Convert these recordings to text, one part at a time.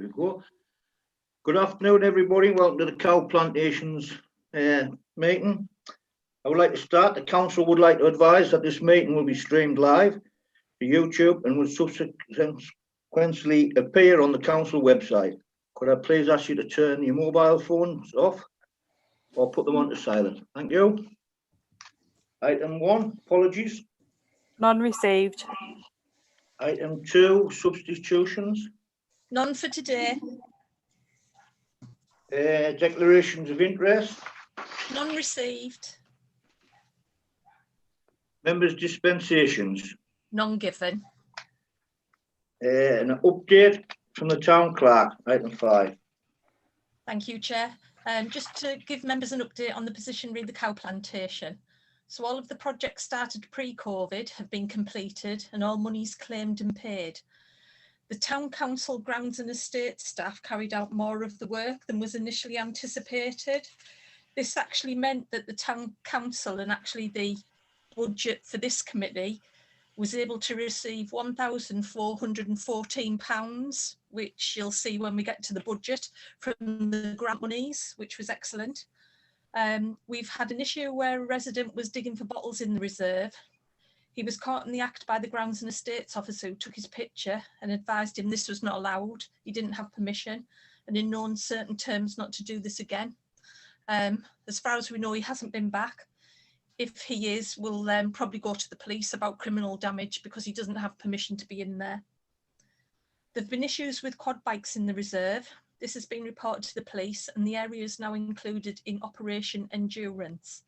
we go. Good afternoon, everybody. Welcome to the Cow Plantations meeting. I would like to start. The council would like to advise that this meeting will be streamed live to YouTube and will subsequently appear on the council website. Could I please ask you to turn your mobile phones off or put them onto silent? Thank you. Item 1, apologies. None received. Item 2, substitutions. None for today. Declarations of interest. None received. Members' dispensations. None given. An update from the town clerk, item 5. Thank you, Chair. Just to give members an update on the position re the cow plantation. So all of the projects started pre-COVID have been completed and all monies claimed and paid. The Town Council grounds and estate staff carried out more of the work than was initially anticipated. This actually meant that the Town Council and actually the budget for this committee was able to receive £1,414, which you'll see when we get to the budget, from the grant monies, which was excellent. We've had an issue where a resident was digging for bottles in the reserve. He was caught in the act by the grounds and estates officer who took his picture and advised him this was not allowed. He didn't have permission and in no uncertain terms not to do this again. As far as we know, he hasn't been back. If he is, we'll probably go to the police about criminal damage because he doesn't have permission to be in there. There have been issues with quad bikes in the reserve. This has been reported to the police and the area is now included in Operation Endurance.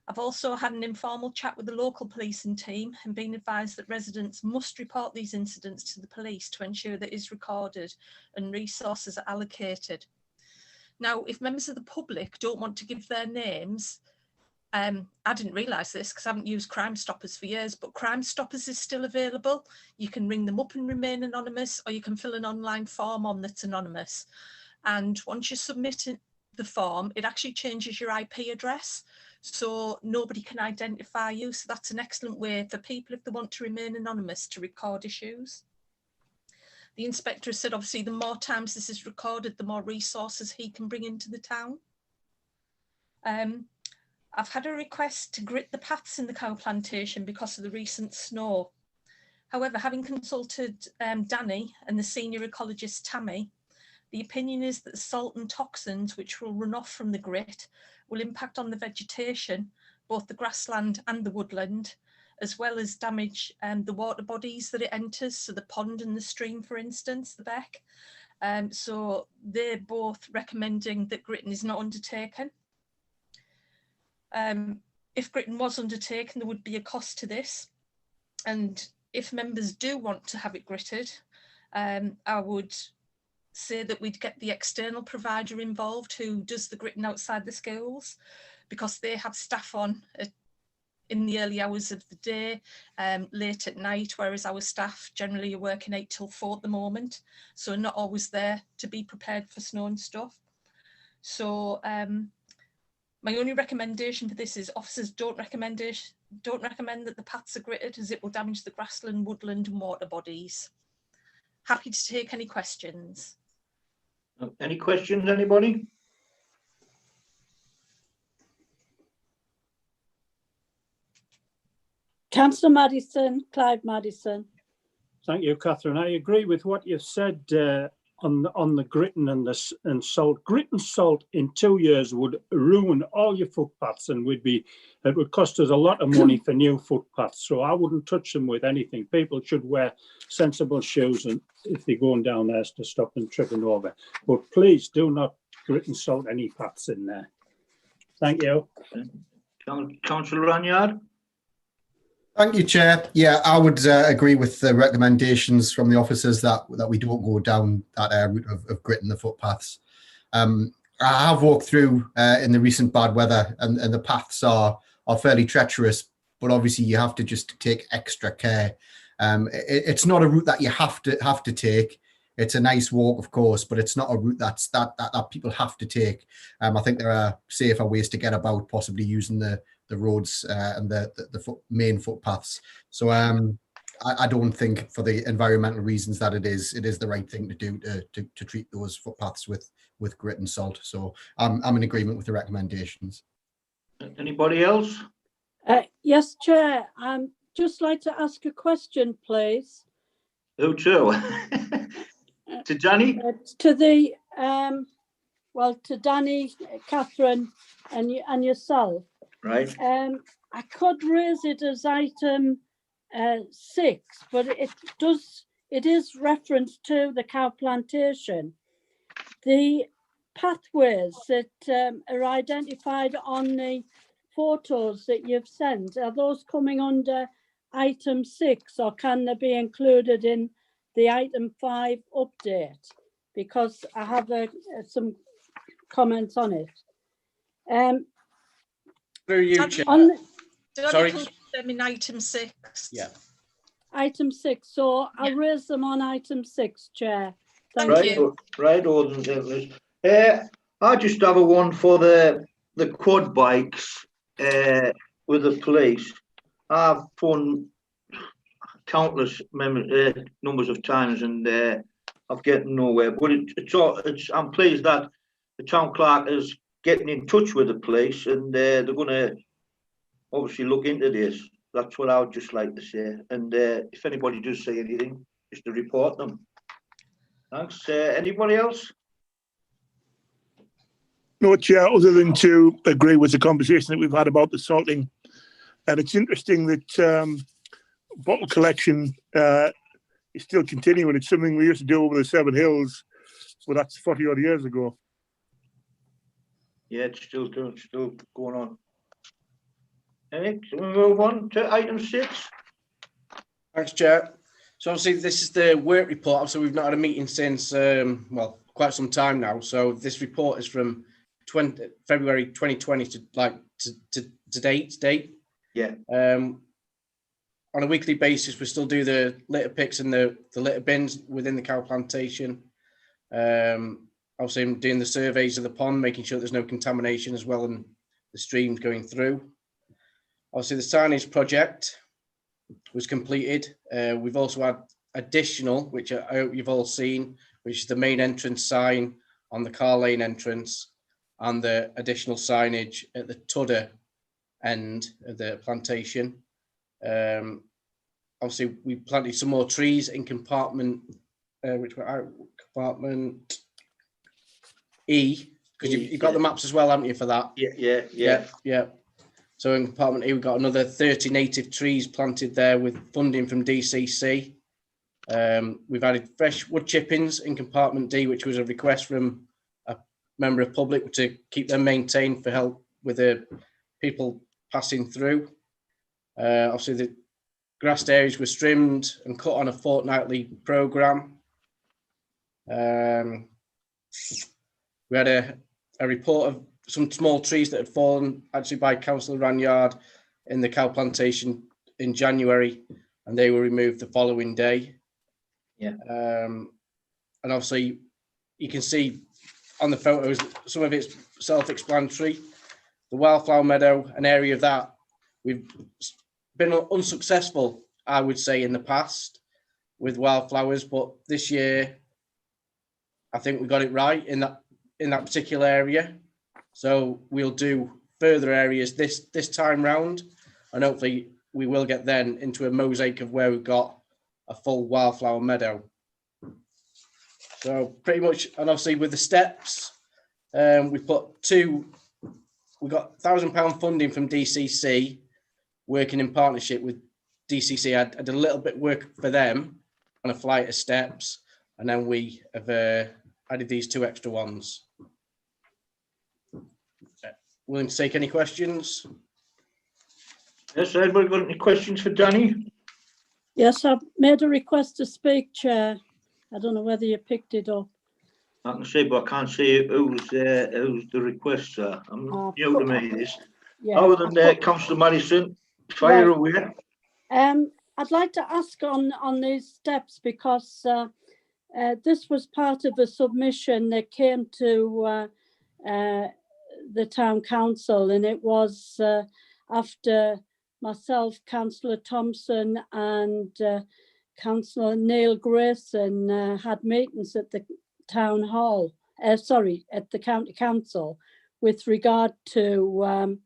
I've also had an informal chat with the local policing team and been advised that residents must report these incidents to the police to ensure that it is recorded and resources are allocated. Now, if members of the public don't want to give their names, I didn't realise this because I haven't used Crime Stoppers for years, but Crime Stoppers is still available. You can ring them up and remain anonymous, or you can fill an online form on that's anonymous. And once you submit the form, it actually changes your IP address, so nobody can identify you. So that's an excellent way for people, if they want to remain anonymous, to record issues. The inspector has said, obviously, the more times this is recorded, the more resources he can bring into the town. I've had a request to grit the paths in the cow plantation because of the recent snow. However, having consulted Danny and the senior ecologist Tammy, the opinion is that the salt and toxins which will run off from the grit will impact on the vegetation, both the grassland and the woodland, as well as damage the water bodies that it enters, so the pond and the stream, for instance, the beck. So they're both recommending that gritting is not undertaken. If gritting was undertaken, there would be a cost to this. And if members do want to have it gritted, I would say that we'd get the external provider involved who does the gritting outside the schools, because they have staff on in the early hours of the day, late at night, whereas our staff generally are working 8 till 4 at the moment, so not always there to be prepared for snow and stuff. So my only recommendation for this is officers don't recommend that the paths are gritted, as it will damage the grassland, woodland and water bodies. Happy to take any questions. Any questions, anybody? Councillor Maddison, Clive Maddison. Thank you, Catherine. I agree with what you've said on the gritting and salt. Grit and salt in 2 years would ruin all your footpaths, and it would cost us a lot of money for new footpaths. So I wouldn't touch them with anything. People should wear sensible shoes, and if they're going down there, to stop them tripping over. But please do not grit and salt any paths in there. Thank you. Councillor Ranyard. Thank you, Chair. Yeah, I would agree with the recommendations from the officers that we don't go down that route of gritting the footpaths. I have walked through in the recent bad weather, and the paths are fairly treacherous, but obviously you have to just take extra care. It's not a route that you have to take. It's a nice walk, of course, but it's not a route that people have to take. I think there are safer ways to get about, possibly using the roads and the main footpaths. So I don't think for the environmental reasons that it is the right thing to do to treat those footpaths with grit and salt. So I'm in agreement with the recommendations. Anybody else? Yes, Chair. Just like to ask a question, please. Who to? To Danny? To the to Danny, Catherine, and yourself. Right. I could raise it as item 6, but it is reference to the cow plantation. The pathways that are identified on the photos that you've sent, are those coming under item 6, or can they be included in the item 5 update? Because I have some comments on it. Through you, Chair. Sorry. Them in item 6. Yeah. Item 6. So I'll raise them on item 6, Chair. Thank you. Right, I just have a one for the quad bikes with the police. I've phoned countless numbers of times and I've getting nowhere. But I'm pleased that the town clerk is getting in touch with the police and they're going to obviously look into this. That's what I would just like to say. And if anybody does say anything, just to report them. Thanks. Anybody else? No, Chair, other than to agree with the conversation that we've had about the salting. And it's interesting that bottle collection is still continuing. It's something we used to do over the Seven Hills, but that's 40 odd years ago. Yeah, it's still going on. Can we move on to item 6? Thanks, Chair. So obviously this is the work report. Obviously we've not had a meeting since, quite some time now. So this report is from February 2020 to date. Yeah. On a weekly basis, we still do the litter picks and the litter bins within the cow plantation. Obviously I'm doing the surveys of the pond, making sure there's no contamination as well and the streams going through. Obviously the signage project was completed. We've also had additional, which I hope you've all seen, which is the main entrance sign on the Car Lane entrance and the additional signage at the Tudor end of the plantation. Obviously we planted some more trees in compartment, which were out compartment E, because you've got the maps as well, haven't you, for that? Yeah. So in compartment E, we've got another 30 native trees planted there with funding from DCC. We've added fresh wood chippings in compartment D, which was a request from a member of public to keep them maintained for help with the people passing through. Obviously, the grassed areas were trimmed and cut on a fortnightly programme. We had a report of some small trees that had fallen actually by Councillor Ranyard in the cow plantation in January, and they were removed the following day. Yeah. And obviously you can see on the photos, some of it's self-explanatory. The wildflower meadow, an area of that, we've been unsuccessful, I would say, in the past with wildflowers, but this year I think we got it right in that particular area. So we'll do further areas this time round, and hopefully we will get then into a mosaic of where we've got a full wildflower meadow. So pretty much, and obviously with the steps, we got £1,000 funding from DCC, working in partnership with DCC. I did a little bit of work for them on a flight of steps, and then we have added these 2 extra ones. Willing to take any questions? Yes, everybody got any questions for Danny? Yes, I've made a request to speak, Chair. I don't know whether you picked it up. I can see, but I can't see who's the requester. I'm new to me this. Yeah, other than Councillor Madison, fire away. I'd like to ask on these steps, because this was part of a submission that came to the town council, and it was after myself, Councillor Thompson and Councillor Neil Grayson had meetings at the town hall, at the county council, with regard to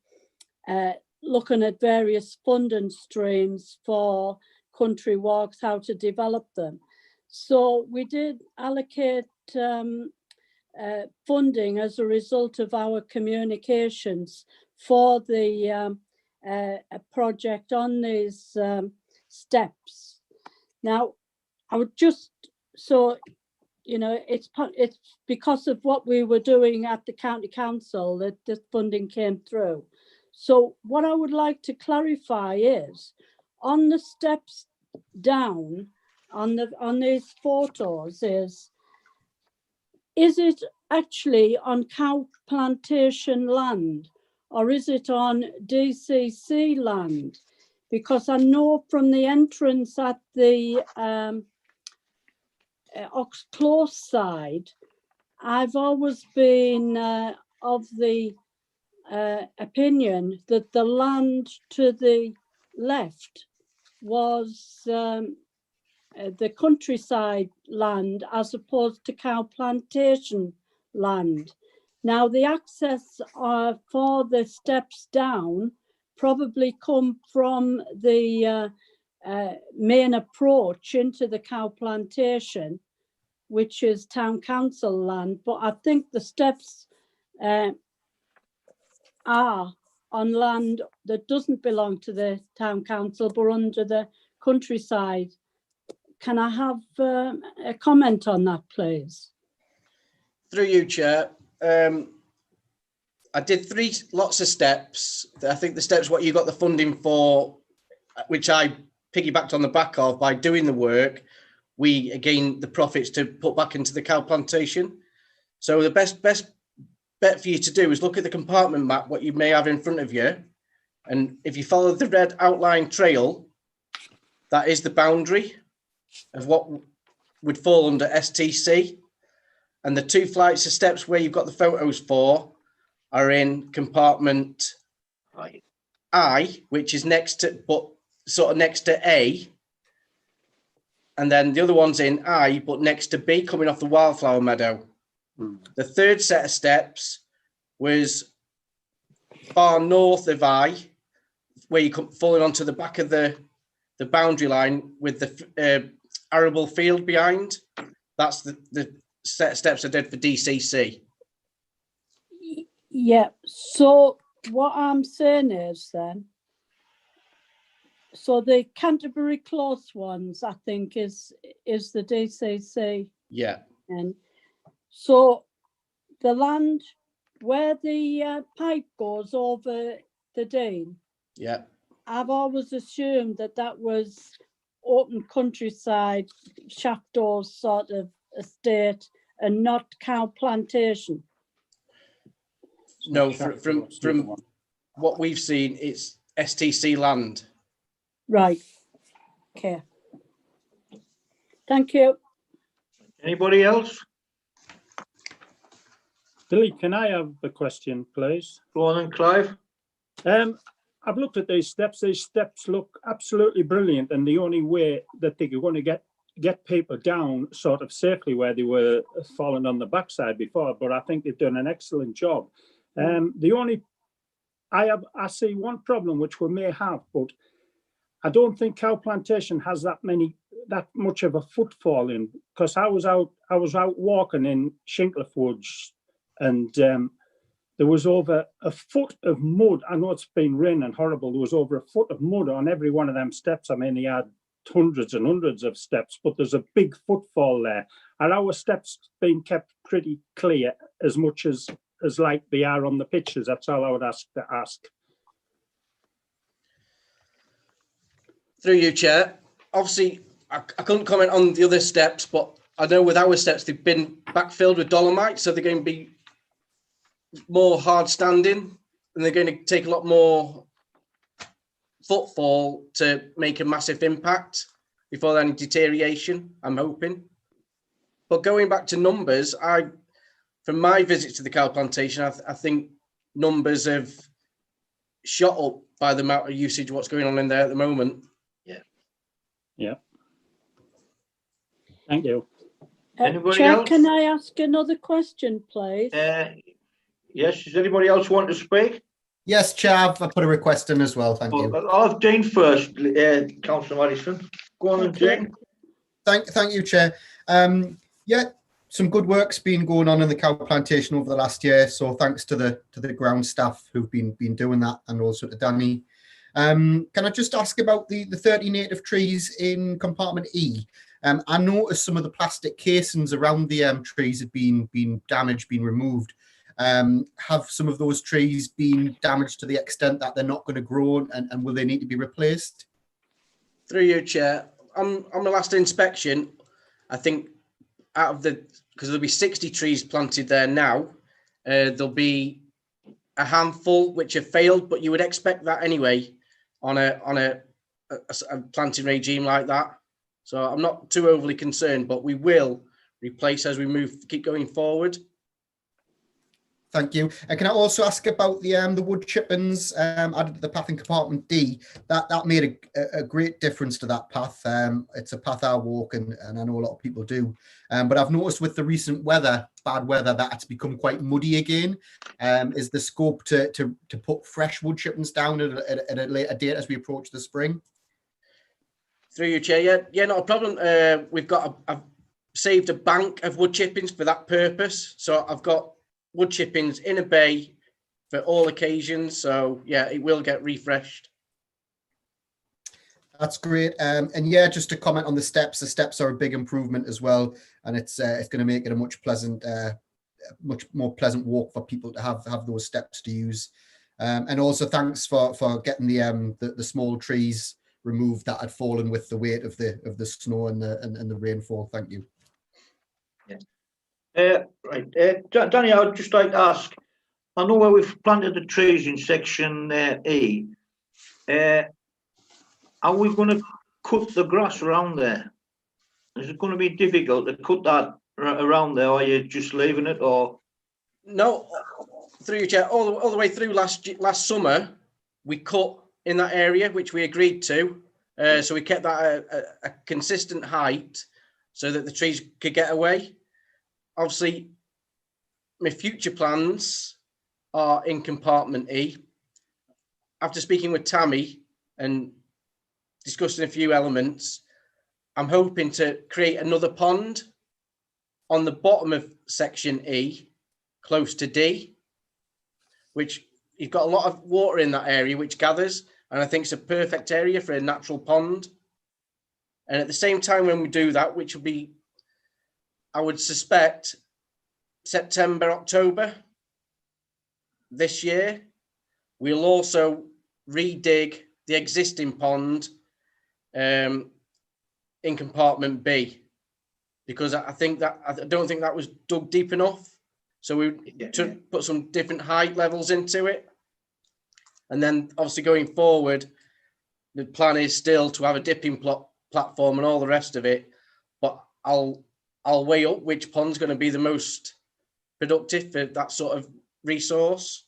looking at various funding streams for country walks, how to develop them. So we did allocate funding as a result of our communications for the a project on these steps. Now, I would just, so, you know, it's because of what we were doing at the county council that this funding came through. So what I would like to clarify is, on the steps down, on these photos, is it actually on cow plantation land, or is it on DCC land? Because I know from the entrance at the Ox Close side, I've always been of the opinion that the land to the left was the countryside land as opposed to cow plantation land. Now the access for the steps down probably come from the main approach into the cow plantation, which is town council land, but I think the steps are on land that doesn't belong to the town council but under the countryside. Can I have a comment on that, please? Through you, Chair. I did 3 lots of steps. I think the steps what you got the funding for, which I piggybacked on the back of by doing the work, we gained the profits to put back into the cow plantation. So the best bet for you to do is look at the compartment map, what you may have in front of you. And if you follow the red outline trail, that is the boundary of what would fall under STC. And the 2 flights of steps where you've got the photos for are in compartment I, which is next to, but sort of next to A. And then the other one's in I, but next to B, coming off the wildflower meadow. The 3rd set of steps was far north of I, where you come falling onto the back of the boundary line with the arable field behind. That's the set of steps I did for DCC. Yeah, so what I'm saying is then, so the Canterbury Close ones, I think, is the DCC. Yeah. And so the land where the pipe goes over the Dean, Yeah. I've always assumed that was open countryside, Shaftos sort of estate and not cow plantation. No, from what we've seen, it's STC land. Right. Okay. Thank you. Anybody else? Billy, can I have the question, please? Go on then, Clive. I've looked at these steps. These steps look absolutely brilliant, and the only way that they're going to get people down sort of safely where they were falling on the backside before. But I think they've done an excellent job. I see one problem which we may have, but I don't think cow plantation has that much of a footfall in, because I was out walking in Shincliffe Woods, and there was over a foot of mud. I know it's been raining horrible. There was over a foot of mud on every one of them steps. I mean, he had hundreds and hundreds of steps, but there's a big footfall there. Are our steps being kept pretty clear as much as like they are on the pictures? That's all I would ask. Through you, Chair. Obviously, I couldn't comment on the other steps, but I know with our steps, they've been backfilled with dolomite, so they're going to be more hard standing, and they're going to take a lot more footfall to make a massive impact before any deterioration, I'm hoping. But going back to numbers, from my visit to the cow plantation, I think numbers have shot up by the amount of usage, what's going on in there at the moment. Thank you. Anybody Chair, else? can I ask another question, please? Yes, does anybody else want to speak? Yes, Chair, I've put a request in as well. Thank you. I'll have Jane first, Councillor Madison. Go on, Okay. Jane. Thank you, Chair. Yeah, some good work's been going on in the cow plantation over the last year. So thanks to the ground staff who've been doing that, and also to Danny. Can I just ask about the 30 native trees in compartment E? I noticed some of the plastic casings around the trees had been damaged, been removed. Have some of those trees been damaged to the extent that they're not going to grow, and will they need to be replaced? Through you, Chair. On the last inspection, I think because there'll be 60 trees planted there now, there'll be a handful which have failed, but you would expect that anyway on a planting regime like that. So I'm not too overly concerned, but we will replace as we keep going forward. Thank you. And can I also ask about the wood chippings added to the path in compartment D? That made a great difference to that path. It's a path I walk, and I know a lot of people do. But I've noticed with the recent bad weather, that it's become quite muddy again. Is the scope to put fresh wood chippings down at a later date as we approach the spring? Through you, Chair. Yeah, not a problem. I've saved a bank of wood chippings for that purpose. So I've got wood chippings in a bay for all occasions. So yeah, it will get refreshed. That's great. And yeah, just to comment on the steps are a big improvement as well. And it's going to make it a much more pleasant walk for people to have those steps to use. And also thanks for getting the small trees removed that had fallen with the weight of the snow and the rainfall. Thank you. Right, Danny, I'd just like to ask, I know where we've planted the trees in section E. Are we going to cut the grass around there? Is it going to be difficult to cut that around there, or are you just leaving it, or? No, through you, Chair, all the way through last summer, we cut in that area, which we agreed to. So we kept that a consistent height so that the trees could get away. Obviously, my future plans are in compartment E. After speaking with Tammy and discussing a few elements, I'm hoping to create another pond on the bottom of section E, close to D, which you've got a lot of water in that area, which gathers, and I think it's a perfect area for a natural pond. And at the same time, when we do that, which will be, I would suspect, September, October this year, we'll also redig the existing pond in compartment B, because I don't think that was dug deep enough. So we put some different height levels into it. And then obviously going forward, the plan is still to have a dipping platform and all the rest of it. But I'll weigh up which pond's going to be the most productive for that sort of resource.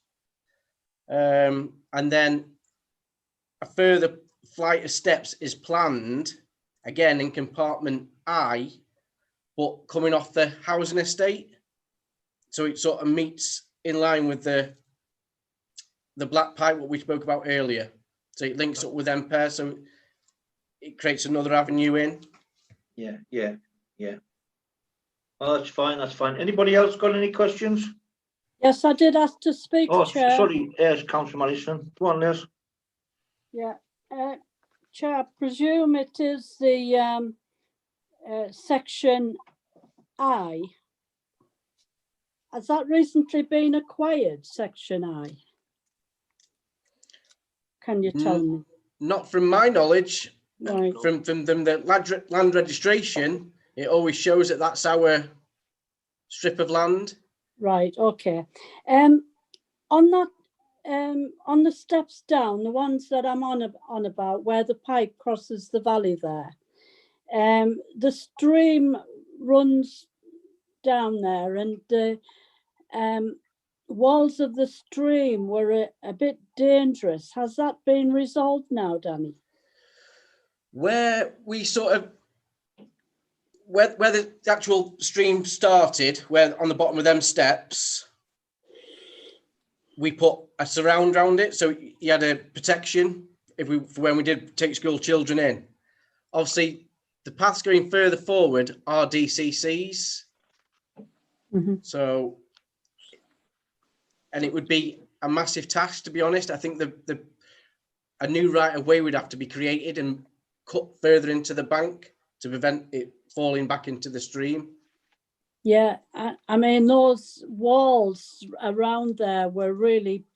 And then a further flight of steps is planned, again in compartment I, but coming off the housing estate. So it sort of meets in line with the black pipe, what we spoke about earlier. So it links up with Empire, so it creates another avenue in. Yeah. Oh, that's fine. Anybody else got any questions? Yes, I did ask to speak, Chair. Sorry, yes, Councillor Madison. Go on, Les. Yeah, Chair, I presume it is the section I. Has that recently been acquired, section I? Can you tell me? Not from my knowledge. Right. From the land registration, it always shows that that's our strip of land. Right, okay. On that, on the steps down, the ones that I'm on about, where the pipe crosses the valley there, the stream runs down there, and walls of the stream were a bit dangerous. Has that been resolved now, Danny? Where we sort of, where the actual stream started, where on the bottom of them steps, we put a surround around it, so you had a protection for when we did take school children in. Obviously, the paths going further forward are DCCs. So, and it would be a massive task, to be honest. I think a new right of way would have to be created and cut further into the bank to prevent it falling back into the stream. Yeah, I mean, those walls around there were really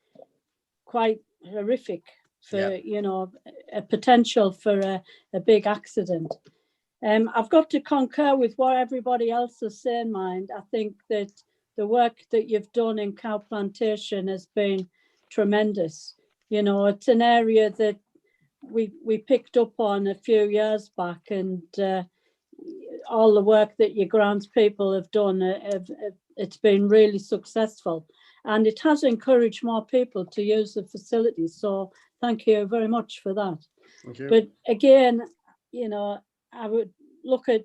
quite horrific for, you know, a potential for a big accident. I've got to concur with what everybody else is saying, Mind. I think that the work that you've done in Cow Plantation has been tremendous. You know, it's an area that we picked up on a few years back, and all the work that your grants people have done, it's been really successful, and it has encouraged more people to use the facilities. So thank you very much for that. Thank you. But again, you know, I would look at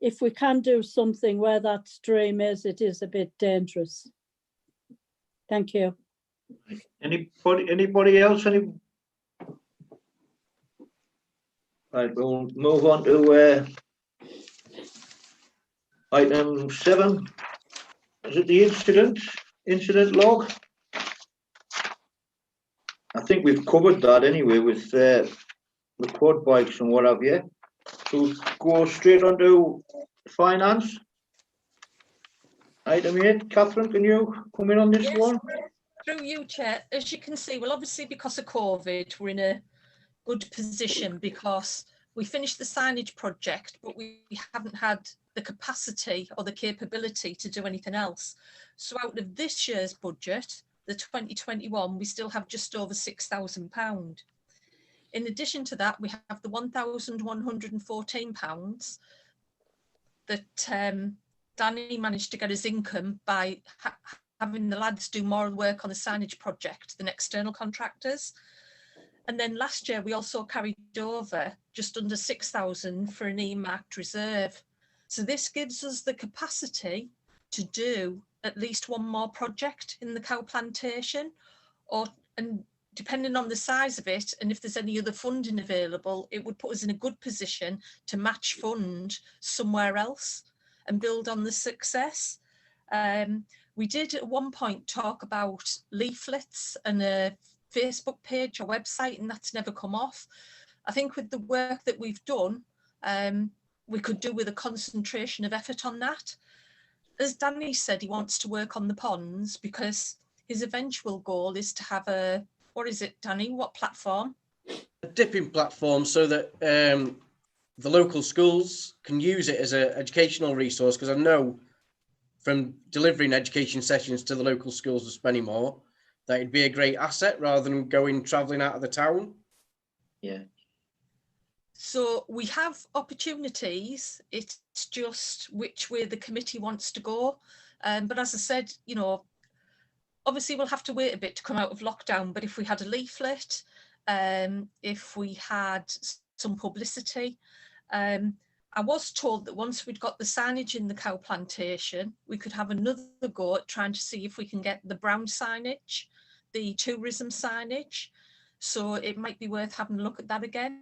if we can do something where that stream is, it is a bit dangerous. Thank you. Anybody else? Right, we'll move on to item 7. Is it the incident log? I think we've covered that anyway with the quad bikes and what have you. So go straight on to finance. Item 8, Catherine, can you come in on this one? Through you, Chair. As you can see, well, obviously because of COVID, we're in a good position because we finished the signage project, but we haven't had the capacity or the capability to do anything else. So out of this year's budget, the 2021, we still have just over £6,000. In addition to that, we have the £1,114 that Danny managed to get his income by having the lads do more work on the signage project than external contractors. And then last year, we also carried over just under 6,000 for an E-marked reserve. So this gives us the capacity to do at least one more project in the cow plantation, and depending on the size of it, and if there's any other funding available, it would put us in a good position to match fund somewhere else and build on the success. We did at one point talk about leaflets and a Facebook page or website, and that's never come off. I think with the work that we've done, we could do with a concentration of effort on that. As Danny said, he wants to work on the ponds because his eventual goal is to have a, what is it, Danny? What platform? A dipping platform so that the local schools can use it as an educational resource, because I know from delivering education sessions to the local schools of Spennymoor that it'd be a great asset rather than travelling out of the town. Yeah. So we have opportunities. It's just which way the committee wants to go. But as I said, you know, obviously we'll have to wait a bit to come out of lockdown. But if we had a leaflet, if we had some publicity, I was told that once we'd got the signage in the cow plantation, we could have another go at trying to see if we can get the brown signage, the tourism signage. So it might be worth having a look at that again.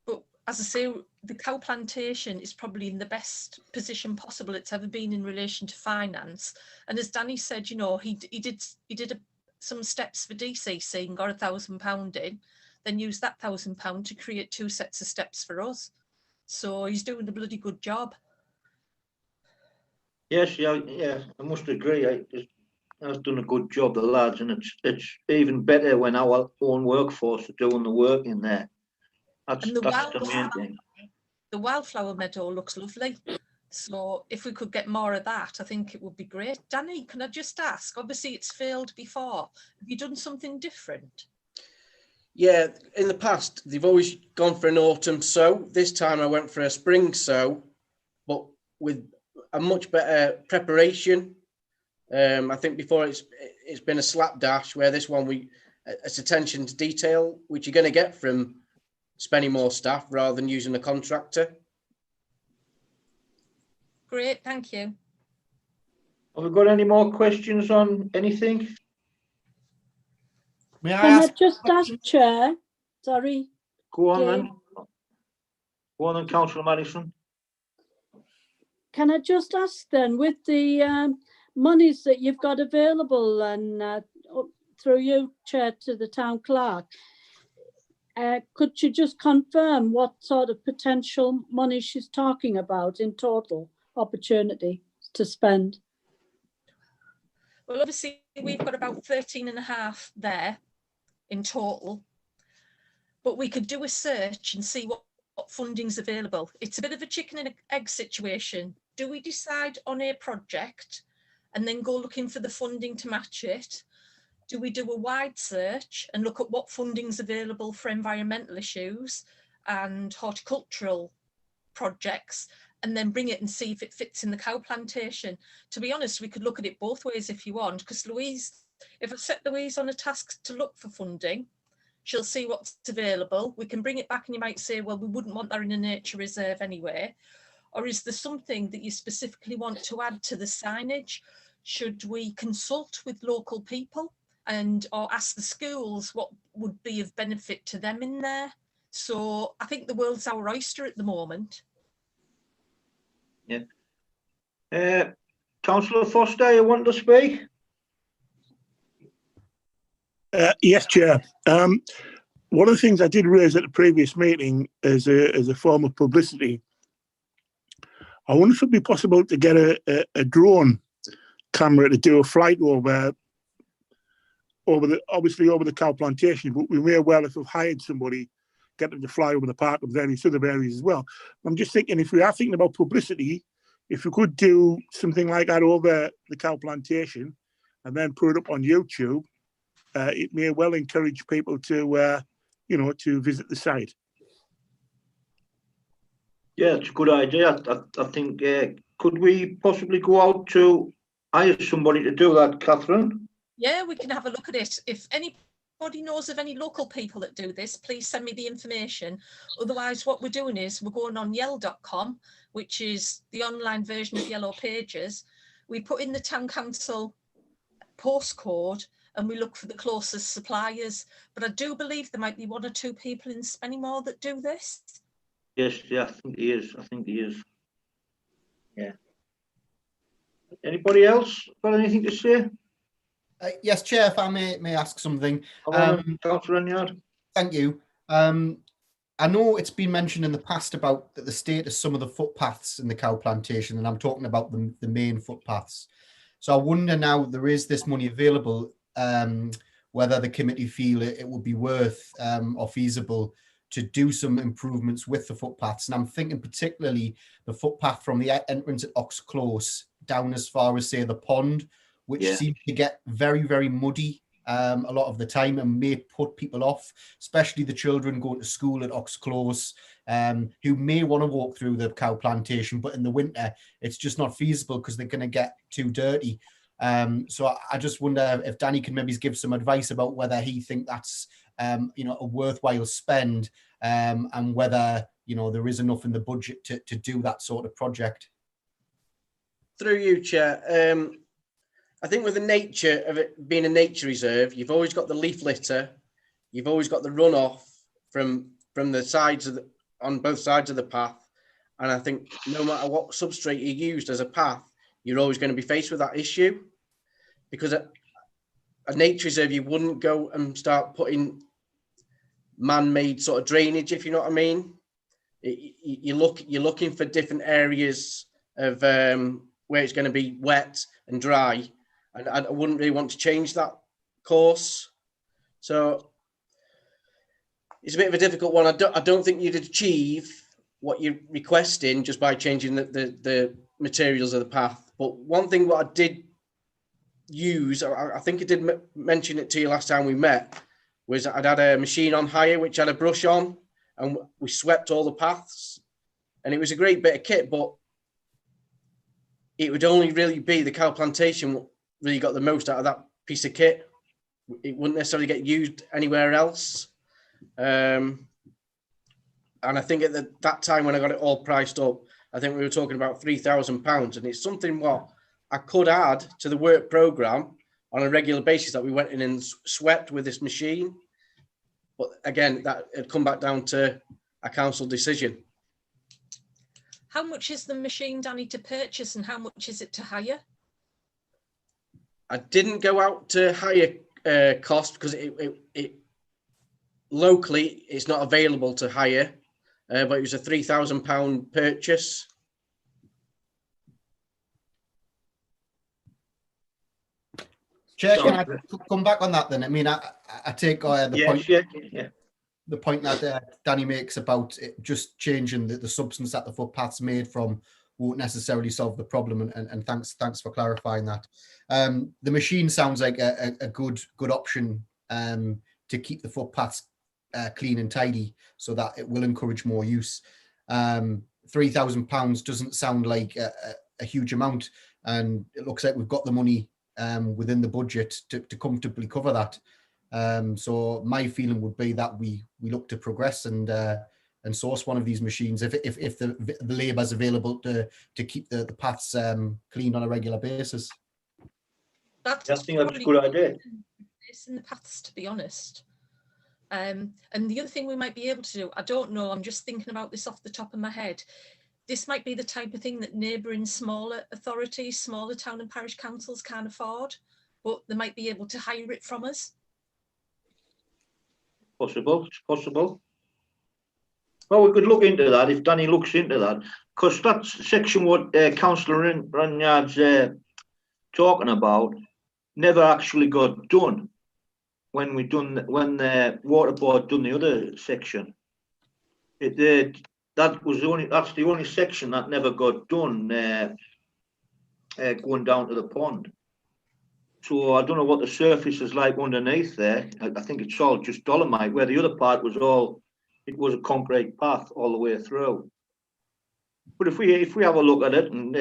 But as I say, the cow plantation is probably in the best position possible it's ever been in relation to finance. And as Danny said, you know, he did some steps for DCC and got £1,000 in, then used that £1,000 to create 2 sets of steps for us. So he's doing a bloody good job. Yes, yeah, I must agree. I've done a good job, the lads, and it's even better when our own workforce are doing the work in there. That's the main thing. The wildflower meadow looks lovely. So if we could get more of that, I think it would be great. Danny, can I just ask? Obviously, it's failed before. Have you done something different? Yeah, in the past, they've always gone for an autumn sow. This time I went for a spring sow, but with a much better preparation. I think before it's been a slapdash, where this one it's attention to detail, which you're going to get from spending more staff rather than using a contractor. Great, thank you. Have we got any more questions on anything? May I Can I ask? just ask, Chair? Sorry. Go on Dave? then. Go on then, Councillor Madison. Can I just ask then, with the monies that you've got available and through you, Chair, to the town clerk, could you just confirm what sort of potential money she's talking about in total opportunity to spend? Well, obviously, we've got about 13.5 there in total, but we could do a search and see what funding's available. It's a bit of a chicken and egg situation. Do we decide on a project and then go looking for the funding to match it? Do we do a wide search and look at what funding's available for environmental issues and horticultural projects, and then bring it and see if it fits in the cow plantation? To be honest, we could look at it both ways if you want, because Louise, if I set Louise on a task to look for funding, she'll see what's available. We can bring it back and you might say, well, we wouldn't want that in a nature reserve anyway. Or is there something that you specifically want to add to the signage? Should we consult with local people or ask the schools what would be of benefit to them in there? So I think the world's our oyster at the moment. Yeah. Councillor Foster, you want to speak? Yes, Chair. One of the things I did raise at the previous meeting as a form of publicity, I wonder if it'd be possible to get a drone camera to do a flight over the cow plantation, but we may well, if we've hired somebody, get them to fly over the park and various other areas as well. I'm just thinking, if we are thinking about publicity, if we could do something like that over the cow plantation and then put it up on YouTube, it may well encourage people to, to visit the site. Yeah, it's a good idea. I think, could we possibly go out to hire somebody to do that, Catherine? Yeah, we can have a look at it. If anybody knows of any local people that do this, please send me the information. Otherwise, what we're doing is we're going on yell.com, which is the online version of Yellow Pages. We put in the town council postcode and we look for the closest suppliers. But I do believe there might be 1 or 2 people in Spennymoor that do this. Yes, yeah, I think he is. Yeah. Anybody else got anything to say? Yes, Chair, if I may ask something. Councillor Renyard. Thank you. I know it's been mentioned in the past about the state of some of the footpaths in the cow plantation, and I'm talking about the main footpaths. So I wonder, now there is this money available, whether the committee feel it would be worth or feasible to do some improvements with the footpaths. And I'm thinking particularly the footpath from the entrance at Ox Close down as far as, say, the pond, which seems to get very, very muddy a lot of the time and may put people off, especially the children going to school at Ox Close, who may want to walk through the cow plantation, but in the winter it's just not feasible because they're going to get too dirty. So I just wonder if Danny can maybe give some advice about whether he think that's a worthwhile spend, and whether there is enough in the budget to do that sort of project. Through you, Chair. I think with the nature of it being a nature reserve, you've always got the leaf litter, you've always got the runoff from the sides on both sides of the path, and I think no matter what substrate you used as a path, you're always going to be faced with that issue, because a nature reserve, you wouldn't go and start putting man-made sort of drainage, if you know what I mean. You're looking for different areas of where it's going to be wet and dry, and I wouldn't really want to change that course. So it's a bit of a difficult one. I don't think you'd achieve what you're requesting just by changing the materials of the path. But one thing what I did use, I think I did mention it to you last time we met, was I'd had a machine on hire which had a brush on, and we swept all the paths, and it was a great bit of kit, but it would only really be the cow plantation really got the most out of that piece of kit. It wouldn't necessarily get used anywhere else. And I think at that time when I got it all priced up, I think we were talking about £3,000, and it's something what I could add to the work programme on a regular basis that we went in and swept with this machine. But again, that had come back down to a council decision. How much is the machine, Danny, to purchase, and how much is it to hire? I didn't go out to hire cost because it locally it's not available to hire, but it was a £3,000 purchase. Chair, can I come back on that then? I mean, I take the point that Danny makes about it just changing the substance that the footpath's made from won't necessarily solve the problem, and thanks for clarifying that. The machine sounds like a good option to keep the footpaths clean and tidy, so that it will encourage more use. £3,000 doesn't sound like a huge amount, and it looks like we've got the money within the budget to comfortably cover that. So my feeling would be that we look to progress and source one of these machines if the labour is available to keep the paths clean on a regular basis. I think that's a good idea. It's in the paths, to be honest. And the other thing we might be able to do, I don't know, I'm just thinking about this off the top of my head. This might be the type of thing that neighbouring smaller authorities, smaller town and parish councils can't afford, but they might be able to hire it from us. Possible, it's possible. Well, we could look into that if Danny looks into that, because that section what Councillor Ranyard's talking about never actually got done when the water board done the other section. That's the only section that never got done going down to the pond. So I don't know what the surface is like underneath there. I think it's all just dolomite, where the other part was it was a concrete path all the way through. But if we have a look at it and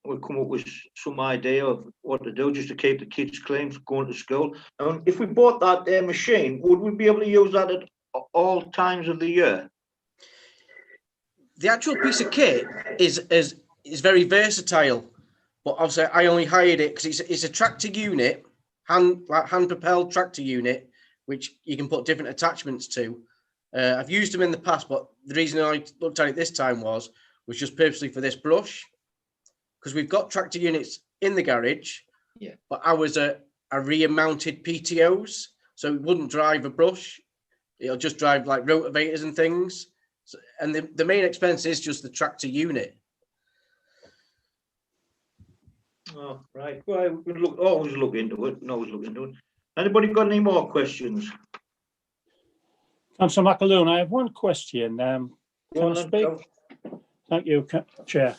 we'll come up with some idea of what to do just to keep the kids clean for going to school. And if we bought that machine, would we be able to use that at all times of the year? The actual piece of kit is very versatile, but obviously I only hired it because it's a tractor unit, hand propelled tractor unit, which you can put different attachments to. I've used them in the past, but the reason I looked at it this time was just purposely for this brush, because we've got tractor units in the garage, but ours are rear mounted PTOs, so it wouldn't drive a brush. It'll just drive like rotavators and things. So, and the main expense is just the tractor unit. Oh, right. Well, we can always look into it. Anybody got any more questions? Councillor McAloon, I have one question. Can I speak? Thank you, Chair.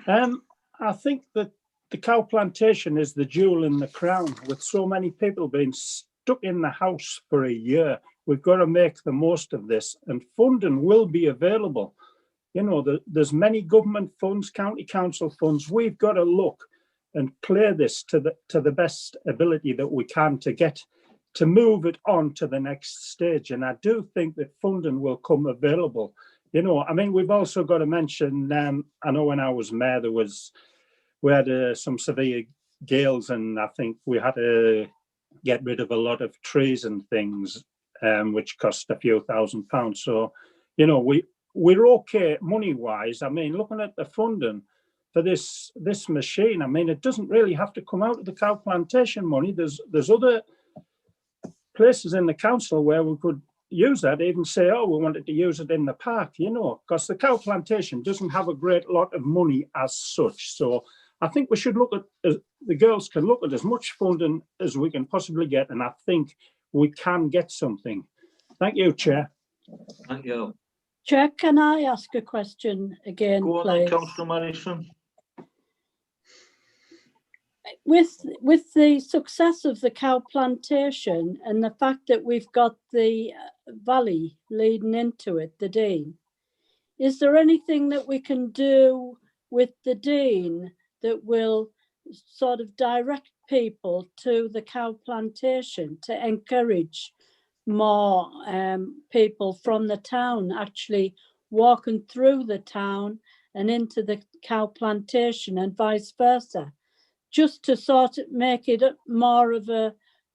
I think that the cow plantation is the jewel in the crown. With so many people being stuck in the house for a year, we've got to make the most of this, and funding will be available. You know, there's many government funds, county council funds. We've got to look and play this to the best ability that we can to move it on to the next stage. And I do think that funding will come available. You know, I mean, we've also got to mention, I know when I was mayor, we had some severe gales, and I think we had to get rid of a lot of trees and things, which cost a few £1,000s. So, you know, we're okay money-wise. I mean, looking at the funding for this machine, I mean, it doesn't really have to come out of the cow plantation money. There's other places in the council where we could use that, even say, oh, we wanted to use it in the park, you know, because the cow plantation doesn't have a great lot of money as such. So I think we should look at, the girls can look at as much funding as we can possibly get, and I think we can get something. Thank you, Chair. Thank you. Chair, can I ask a question again, Go on, please? Councillor Madison. With the success of the cow plantation and the fact that we've got the valley leading into it, the Dean, is there anything that we can do with the Dean that will sort of direct people to the cow plantation to encourage more people from the town actually walking through the town and into the cow plantation and vice versa, just to sort of make it more of a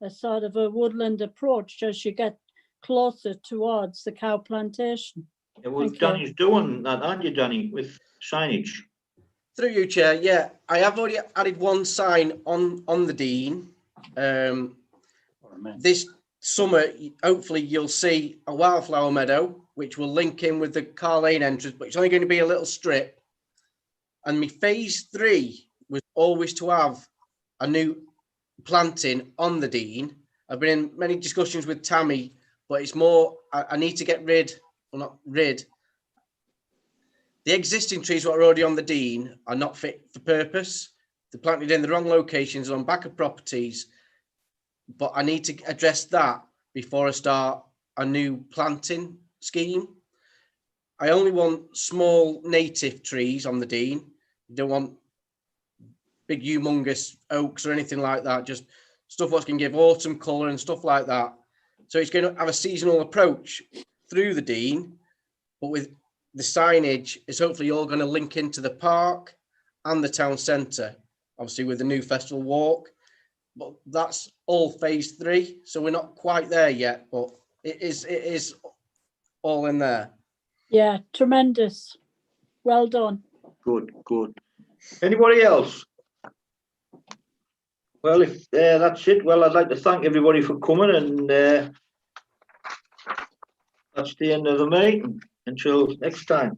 sort of a woodland approach as you get closer towards the cow plantation. Yeah, well, Thank you. Danny's doing that, aren't you, Danny, with signage? Through you, Chair. Yeah, I have already added one sign on the Dean. This summer, hopefully you'll see a wildflower meadow, which will link in with the Car Lane entrance, but it's only going to be a little strip. And my phase 3 was always to have a new planting on the Dean. I've been in many discussions with Tammy, but it's more, I need to get rid, well, not rid. The existing trees that are already on the Dean are not fit for purpose. They're planted in the wrong locations on back of properties, but I need to address that before I start a new planting scheme. I only want small native trees on the Dean. I don't want big humongous oaks or anything like that, just stuff that's going to give autumn colour and stuff like that. So it's going to have a seasonal approach through the Dean, but with the signage is hopefully all going to link into the park and the town centre, obviously with the new festival walk. But that's all phase 3, so we're not quite there yet, but it is all in there. Yeah, tremendous. Well done. Good, good. Anybody else? Well, if that's it, well, I'd like to thank everybody for coming, and that's the end of the meeting. Until next time.